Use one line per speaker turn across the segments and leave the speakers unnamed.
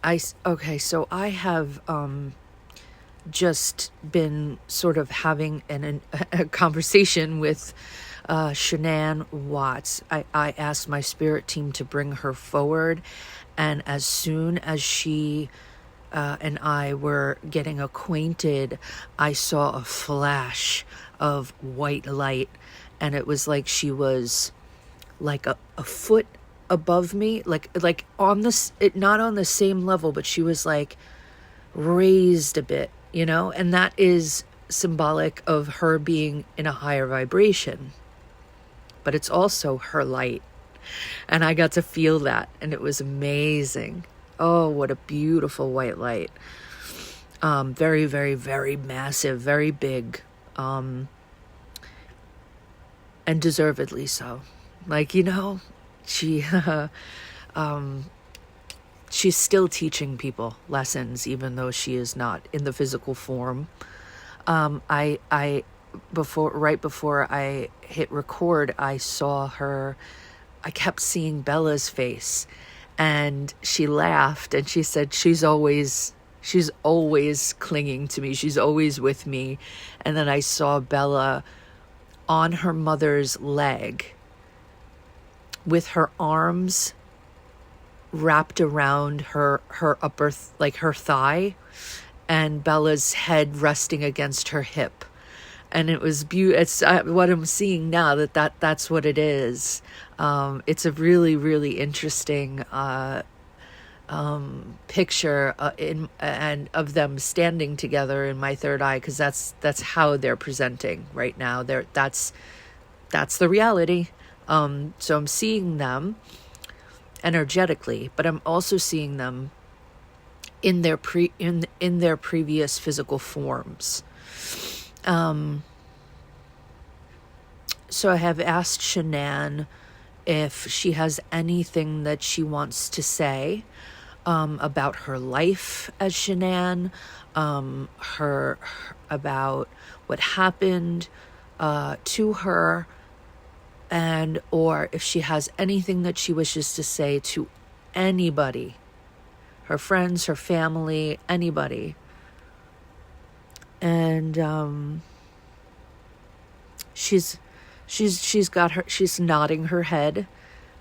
Okay, so I have just been sort of having a conversation with Shanann Watts. I asked my spirit team to bring her forward, and as soon as she and I were getting acquainted, I saw a flash of white light, and it was like she was like a foot above me, like on this, it not on the same level, but she was like raised a bit, and that is symbolic of her being in a higher vibration, but it's also her light. And I got to feel that, and it was amazing. Oh, what a beautiful white light. Very, very, very massive, very big, and deservedly so. Like, she, she's still teaching people lessons, even though she is not in the physical form. Right before I hit record, I saw her. I kept seeing Bella's face, and she laughed, and she said she's always clinging to me. She's always with me. And then I saw Bella on her mother's leg with her arms wrapped around her upper, like her thigh, and Bella's head resting against her hip. And it was beautiful. It's what I'm seeing now, that's what it is. It's a really, really interesting picture and of them standing together in my third eye, because that's how they're presenting right now. That's the reality. So I'm seeing them energetically, but I'm also seeing them in their previous physical forms. So I have asked Shanann if she has anything that she wants to say about her life as Shanann, her about what happened to her, and or if she has anything that she wishes to say to anybody, her friends, her family, anybody. And she's nodding her head,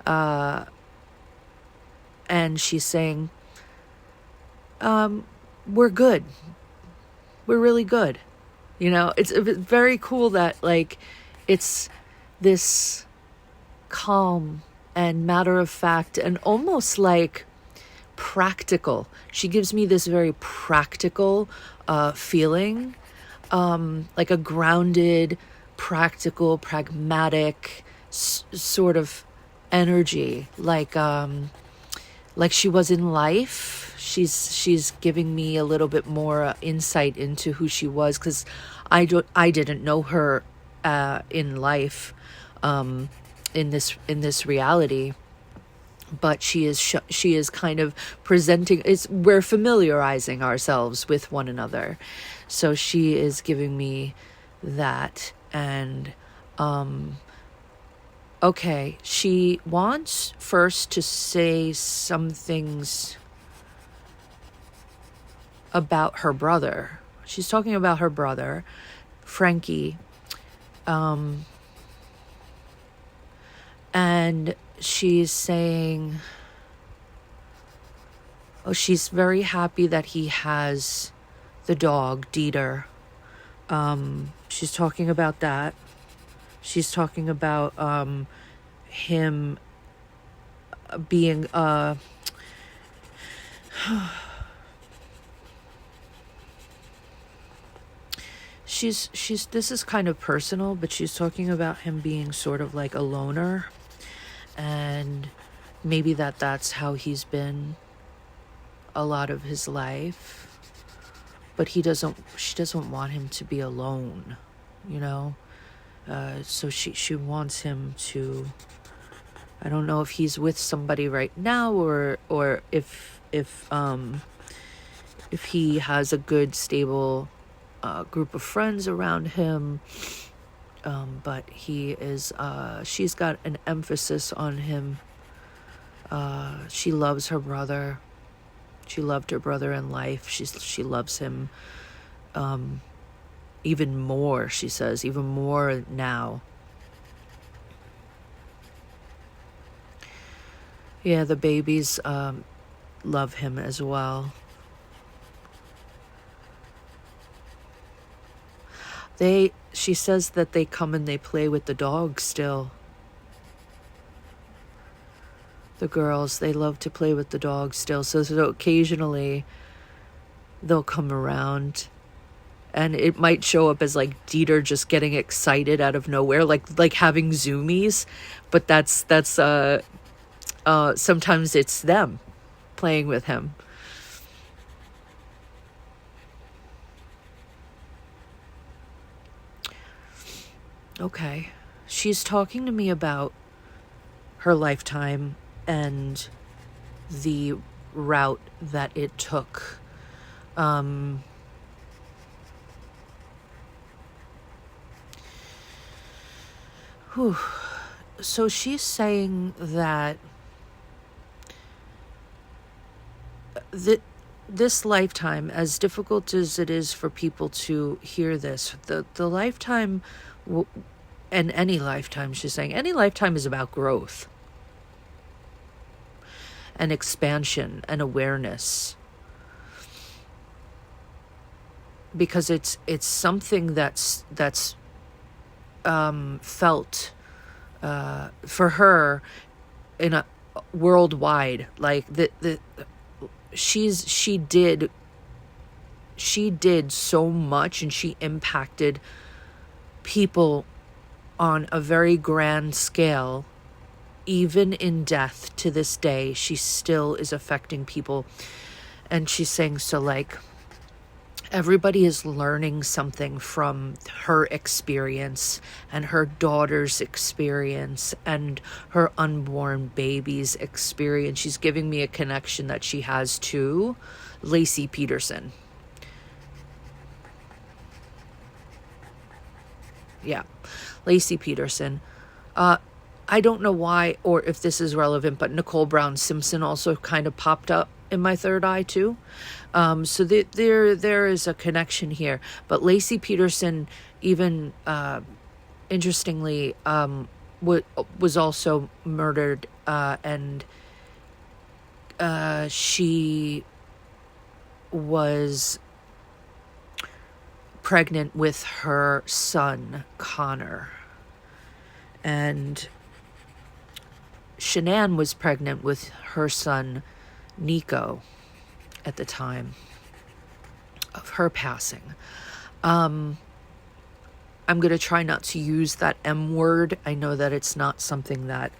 and she's saying, we're good. We're really good. It's very cool that, like, it's this calm and matter of fact and almost like practical. She gives me this very practical feeling, like a grounded, practical, pragmatic sort of energy, like she was in life. She's giving me a little bit more insight into who she was, because I didn't know her in life, in this reality, but she is kind of presenting. We're familiarizing ourselves with one another, so she is giving me that. And okay, she wants first to say some things about her brother. She's talking about her brother, Frankie, and she's saying, she's very happy that he has the dog, Dieter. She's talking about that. She's talking about him being this is kind of personal, but she's talking about him being sort of like a loner, and maybe that's how he's been a lot of his life. But she doesn't want him to be alone, so she wants him to, I don't know if he's with somebody right now, or if he has a good, stable group of friends around him, but she's got an emphasis on him. She loves her brother. She loved her brother in life. She loves him even more, she says, even more now. Yeah, the babies love him as well. She says that they come and they play with the dog still. The girls, they love to play with the dog still. So occasionally they'll come around, and it might show up as like Dieter just getting excited out of nowhere, like having zoomies, but that's sometimes it's them playing with him. Okay. She's talking to me about her lifetime and the route that it took. So she's saying that this lifetime, as difficult as it is for people to hear this, the lifetime, and any lifetime, she's saying, any lifetime is about growth and expansion and awareness, because it's something that's felt for her in a worldwide, like she did so much, and she impacted people on a very grand scale. Even in death to this day, she still is affecting people. And she's saying, so like, everybody is learning something from her experience and her daughter's experience and her unborn baby's experience. She's giving me a connection that she has to Lacey Peterson. Yeah, Lacey Peterson. I don't know why or if this is relevant, but Nicole Brown Simpson also kind of popped up in my third eye too. So there is a connection here. But Lacey Peterson, even interestingly, was also murdered, and she was pregnant with her son, Connor. And Shanann was pregnant with her son, Nico, at the time of her passing. I'm going to try not to use that M word. I know that it's not something that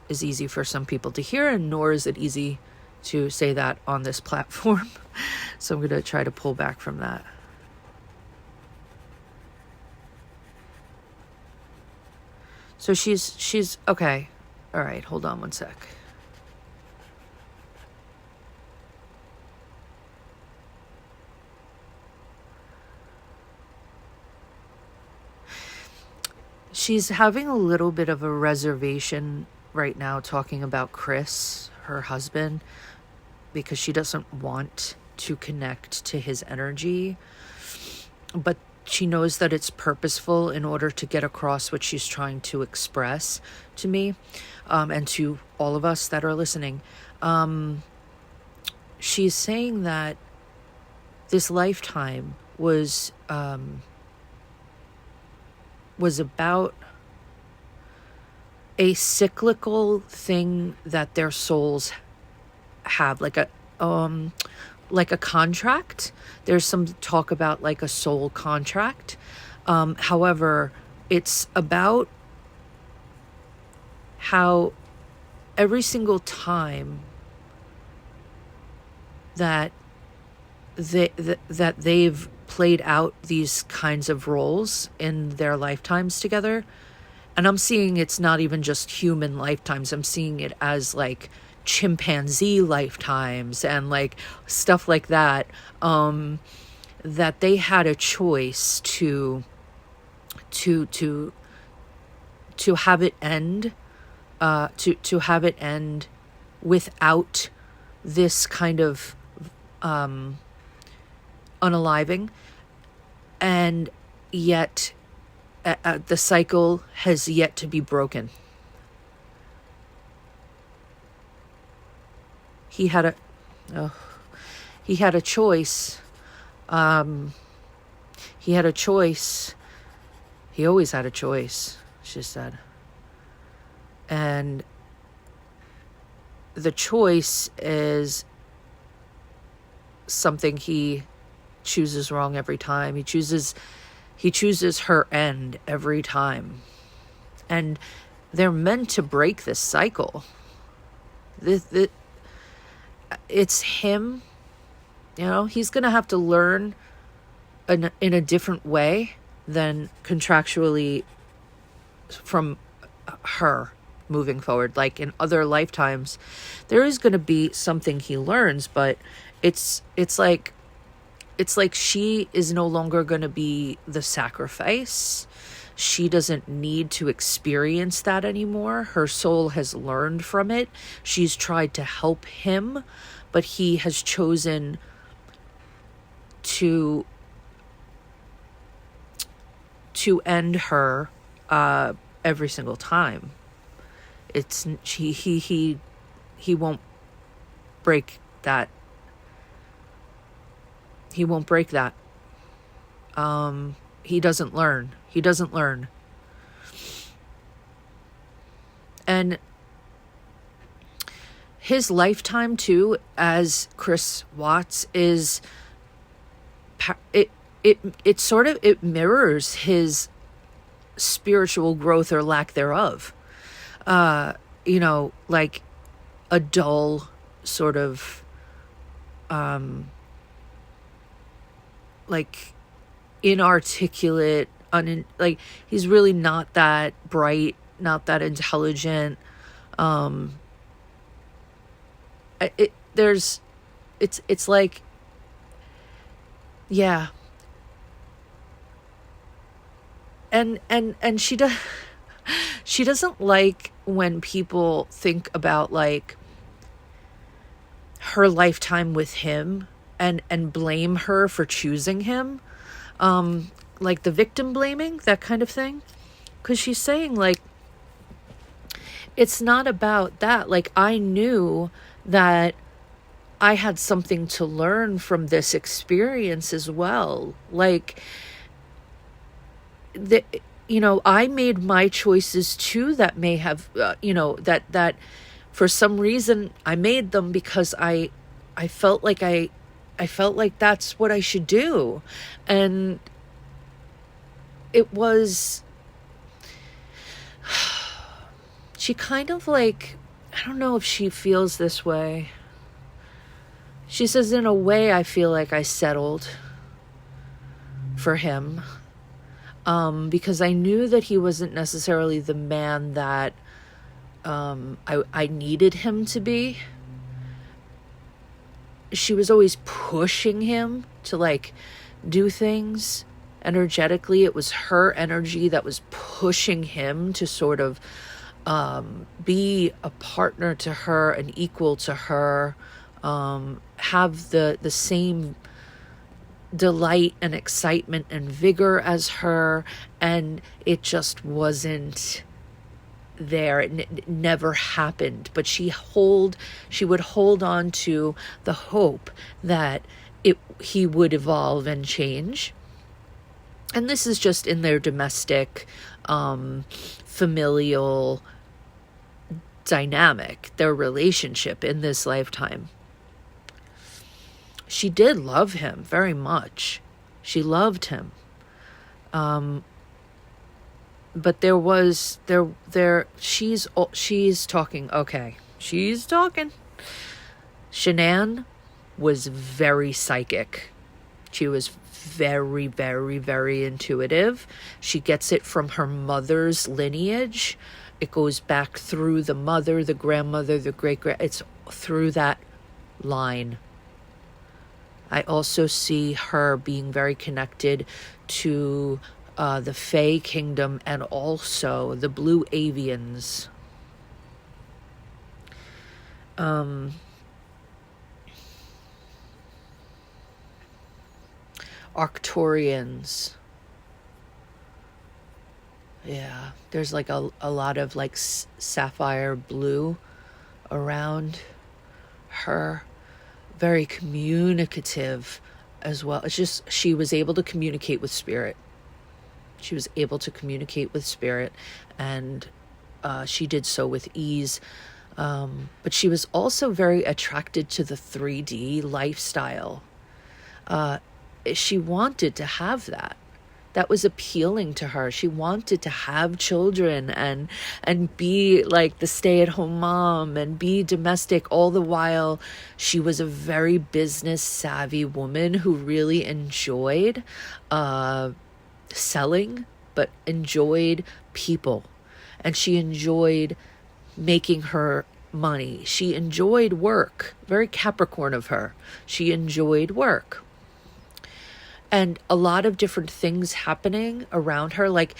is easy for some people to hear, and nor is it easy to say that on this platform. So I'm going to try to pull back from that. So she's okay. All right, hold on one sec. She's having a little bit of a reservation right now talking about Chris, her husband, because she doesn't want to connect to his energy. But she knows that it's purposeful in order to get across what she's trying to express to me, and to all of us that are listening. She's saying that this lifetime was about a cyclical thing that their souls have, like a contract. There's some talk about like a soul contract. However, it's about how every single time that they've played out these kinds of roles in their lifetimes together, and I'm seeing it's not even just human lifetimes, I'm seeing it as like chimpanzee lifetimes and like stuff like that, that they had a choice to have it end, to have it end without this kind of unaliving, and yet the cycle has yet to be broken. He had a choice. He had a choice. He always had a choice, she said. And the choice is something he chooses wrong every time. He chooses her end every time. And they're meant to break this cycle. It's him, he's going to have to learn in a different way than contractually from her moving forward. Like in other lifetimes, there is going to be something he learns, but it's like she is no longer going to be the sacrifice. She doesn't need to experience that anymore. Her soul has learned from it. She's tried to help him, but he has chosen to end her every single time. He won't break that. He won't break that. He doesn't learn. And his lifetime too, as Chris Watts, is it sort of mirrors his spiritual growth or lack thereof. Like a dull sort of like inarticulate, like he's really not that bright, not that intelligent. It's like, yeah. And she doesn't like when people think about like her lifetime with him and blame her for choosing him. Like the victim blaming, that kind of thing. 'Cause she's saying like, it's not about that. Like I knew that I had something to learn from this experience as well. Like, I made my choices too that may have, that for some reason I made them because I felt like I felt like that's what I should do. And it was, she kind of like, I don't know if she feels this way. She says, in a way, I feel like I settled for him. Because I knew that he wasn't necessarily the man that I needed him to be. She was pushing him to like do things energetically. It was her energy that was pushing him to sort of be a partner to her, an equal to her, have the same delight and excitement and vigor as her, and it just wasn't there. It never happened. But she would hold on to the hope that he would evolve and change. And this is just in their domestic, familial dynamic, their relationship in this lifetime. She did love him very much. She loved him. But she's talking. Okay. She's talking. Shanann was very psychic. She was very, very, very intuitive. She gets it from her mother's lineage. It goes back through the mother, the grandmother, the great-grand. It's through that line. I also see her being very connected to the Fae Kingdom and also the Blue Avians. Arcturians. Yeah, there's like a lot of like sapphire blue around her. Very communicative as well. It's just she was able to communicate with spirit. She was able to communicate with spirit, and she did so with ease. But she was also very attracted to the 3D lifestyle. She wanted to have that. That was appealing to her. She wanted to have children and be like the stay-at-home mom and be domestic, all the while she was a very business savvy woman who really enjoyed selling, but enjoyed people. And she enjoyed making her money. She enjoyed work. Very Capricorn of her. She enjoyed work. And a lot of different things happening around her, like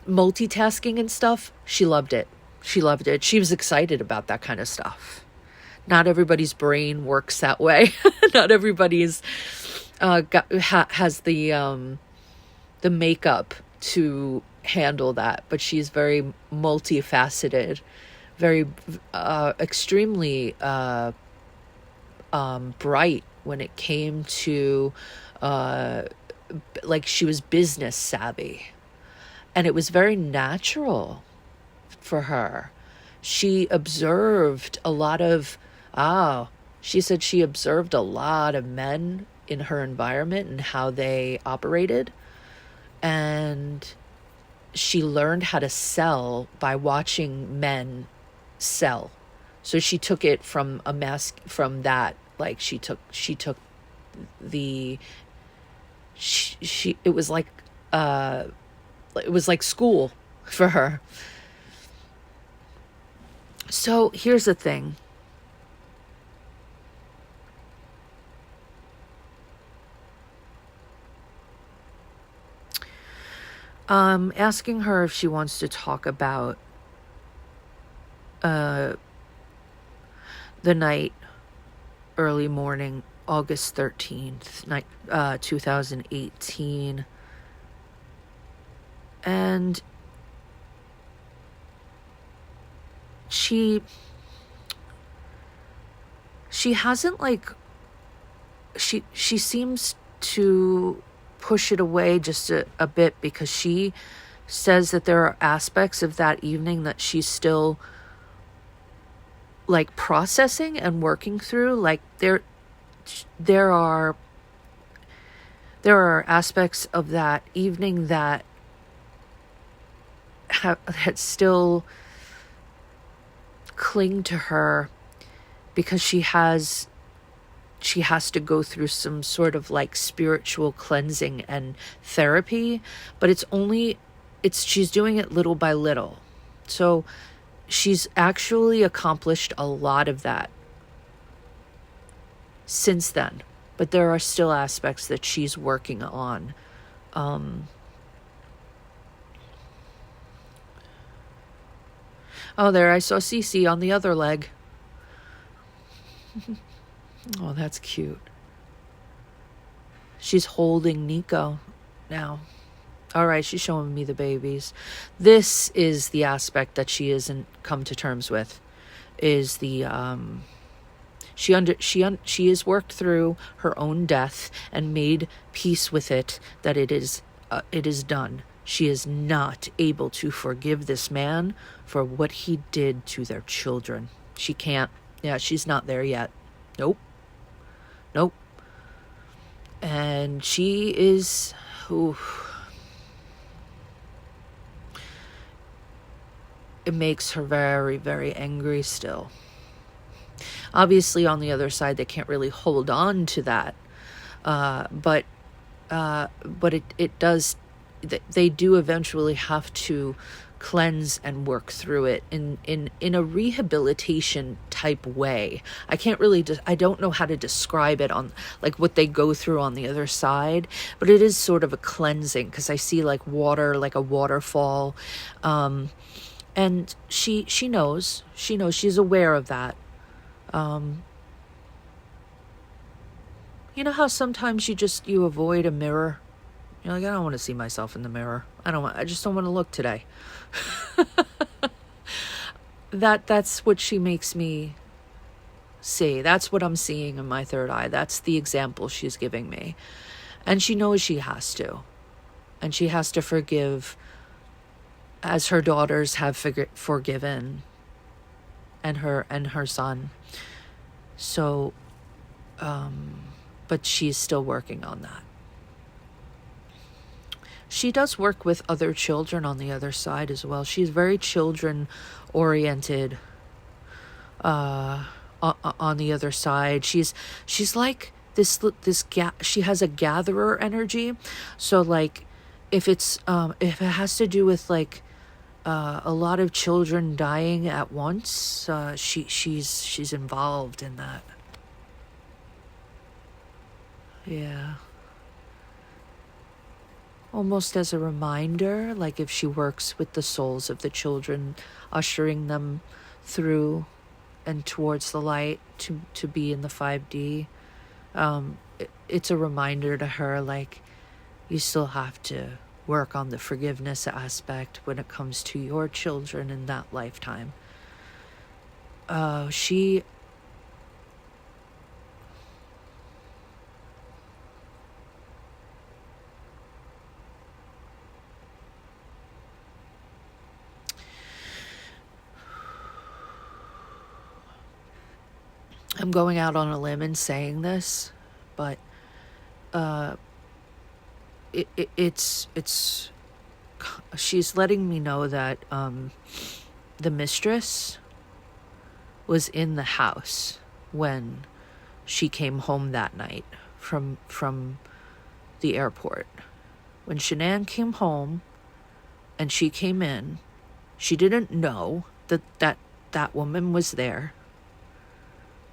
multitasking and stuff. She loved it. She loved it. She was excited about that kind of stuff. Not everybody's brain works that way. Not everybody's has the makeup to handle that. But she's very multifaceted, very extremely bright when it came to like she was business savvy, and it was very natural for her. She observed a lot of she said she observed a lot of men in her environment and how they operated, and she learned how to sell by watching men sell. So she took it from from that, like she took the it was like school for her. So here's the thing. Asking her if she wants to talk about the night, early morning, August 13th, 2018. And she hasn't like, she seems to push it away just a bit, because she says that there are aspects of that evening that she's still like processing and working through. Like there are aspects of that evening that still cling to her, because she has to go through some sort of like spiritual cleansing and therapy, but she's doing it little by little. So she's actually accomplished a lot of that since then, but there are still aspects that she's working on. Oh, there, I saw Cece on the other leg. Oh, that's cute. She's holding Nico now. All right, she's showing me the babies. This is the aspect that she isn't come to terms with. Is the she has worked through her own death and made peace with it, that it is done. She is not able to forgive this man for what he did to their children. She can't. Yeah, she's not there yet. Nope. And she is, it makes her very, very angry still. Obviously, on the other side, they can't really hold on to that. But it does, they do eventually have to cleanse and work through it in a rehabilitation type way. I can't really I don't know how to describe it on like what they go through on the other side, but it is sort of a cleansing, because I see like water, like a waterfall, and she knows, she's aware of that. You know how sometimes you avoid a mirror? You're like, I don't want to see myself in the mirror. I just don't want to look today. That's what she makes me see. That's what I'm seeing in my third eye. That's the example she's giving me. And she knows she has to. And she has to forgive as her daughters have forgiven, and her son. So, but she's still working on that. She does work with other children on the other side as well. She's very children oriented on the other side. She's like she has a gatherer energy. So like if it has to do with like a lot of children dying at once, she's involved in that. Yeah. Almost as a reminder, like if she works with the souls of the children, ushering them through and towards the light to be in the 5D, it's a reminder to her, like, you still have to work on the forgiveness aspect when it comes to your children in that lifetime. I'm going out on a limb and saying this, but it's she's letting me know that the mistress was in the house when she came home that night from the airport. When Shanann came home and she came in, she didn't know that woman was there.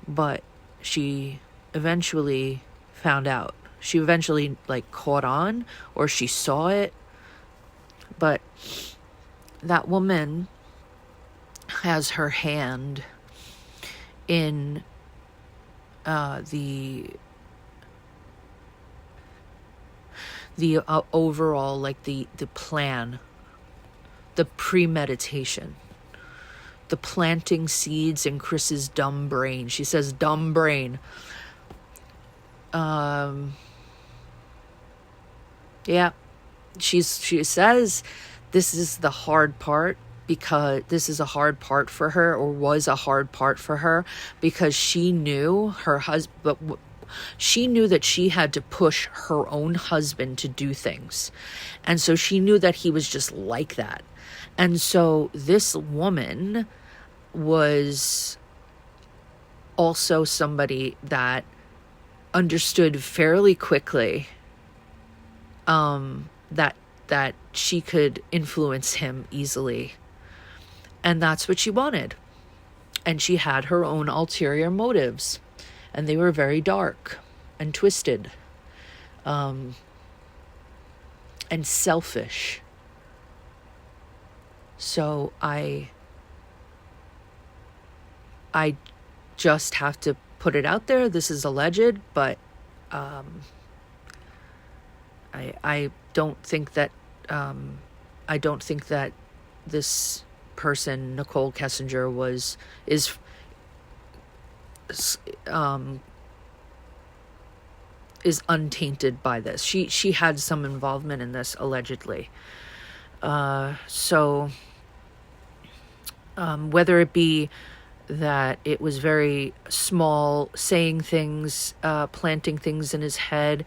But she eventually found out. She eventually like caught on, or she saw it. But that woman has her hand in the overall, like the plan, the premeditation. The planting seeds in Chris's dumb brain. She says dumb brain. Yeah. She says this is the hard part, because this is a hard part for her, or was a hard part for her, because she knew her husband, she knew that she had to push her own husband to do things. And so she knew that he was just like that. And so this woman was also somebody that understood fairly quickly that she could influence him easily. And that's what she wanted. And she had her own ulterior motives. And they were very dark and twisted and selfish. So I just have to put it out there. This is alleged, but I don't think that this person, Nicole Kessinger, is untainted by this. She had some involvement in this, allegedly. So whether it be that it was very small, saying things, planting things in his head,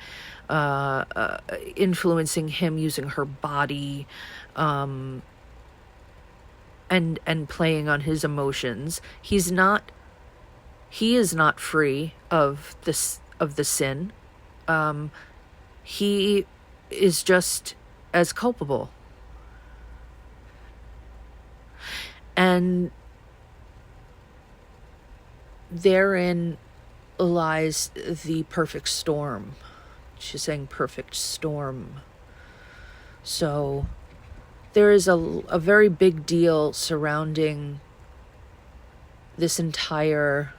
influencing him using her body, and playing on his emotions, he is not free of the sin. He is just as culpable. And therein lies the perfect storm. She's saying perfect storm. So there is a very big deal surrounding this entire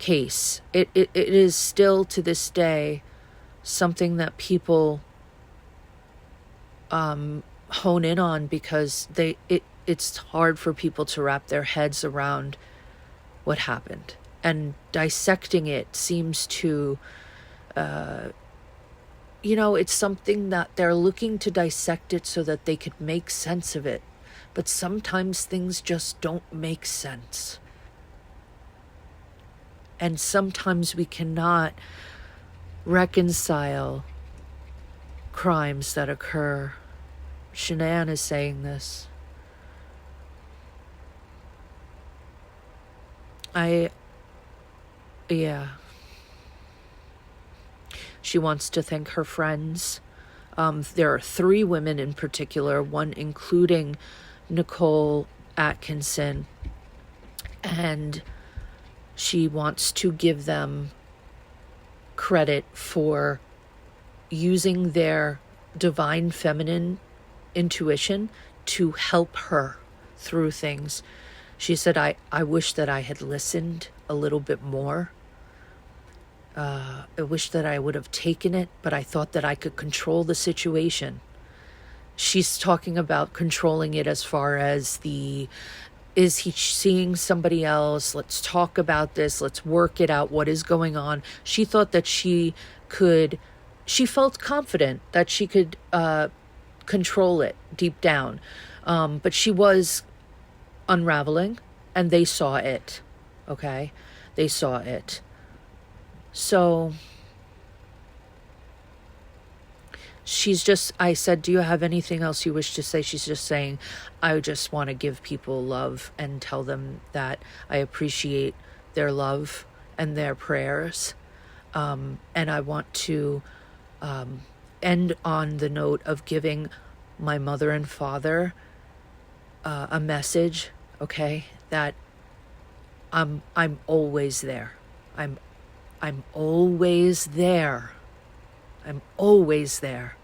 case. It is still to this day something that people hone in on, because it's hard for people to wrap their heads around what happened. And dissecting it seems to, it's something that they're looking to dissect it so that they could make sense of it. But sometimes things just don't make sense. And sometimes we cannot reconcile crimes that occur. Shanann is saying this. She wants to thank her friends. There are 3 women in particular, one including Nicole Atkinson, and she wants to give them credit for using their divine feminine intuition to help her through things. She said, I wish that I had listened a little bit more. I wish that I would have taken it, but I thought that I could control the situation. She's talking about controlling it as far as is he seeing somebody else? Let's talk about this. Let's work it out. What is going on? She thought that she felt confident that she could control it deep down. But she was unraveling, and they saw it. Okay? They saw it. So I said, do you have anything else you wish to say? She's just saying, I just want to give people love and tell them that I appreciate their love and their prayers. And I want to end on the note of giving my mother and father a message, okay, that I'm always there. I'm always there. I'm always there.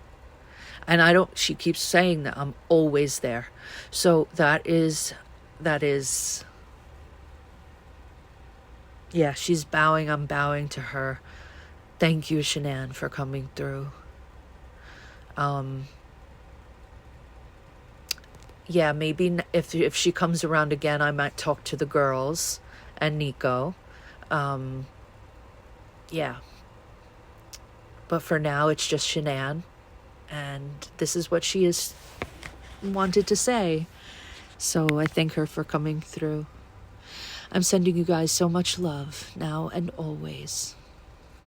And she keeps saying that I'm always there. So that is, yeah, she's bowing. I'm bowing to her. Thank you, Shanann, for coming through. Yeah, maybe if she comes around again, I might talk to the girls and Nico. Yeah. But for now, it's just Shanann. And this is what she has wanted to say. So I thank her for coming through. I'm sending you guys so much love now and always.